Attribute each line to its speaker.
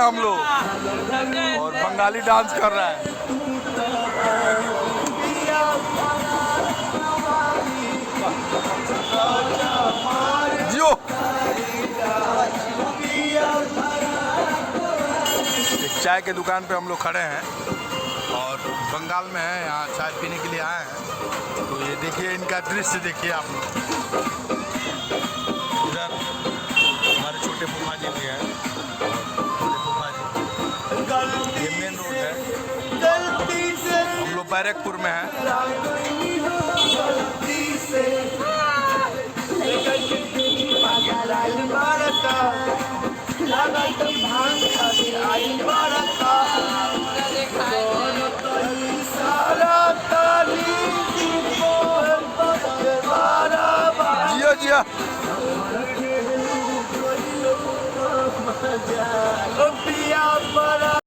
Speaker 1: हम लोग और बंगाली डांस कर रहा है। जियो एक चाय के दुकान पे हम लोग खड़े हैं और बंगाल में हैं, यहाँ चाय पीने के लिए आए हैं। तो ये देखिए इनका दृश्य देखिए आप लोग। इधर हमारे छोटे फूफा जी भी हैं, छोटे फूफा जी। ये मेन रोड है, हम लोग बैरकपुर में हैं। जिया जिया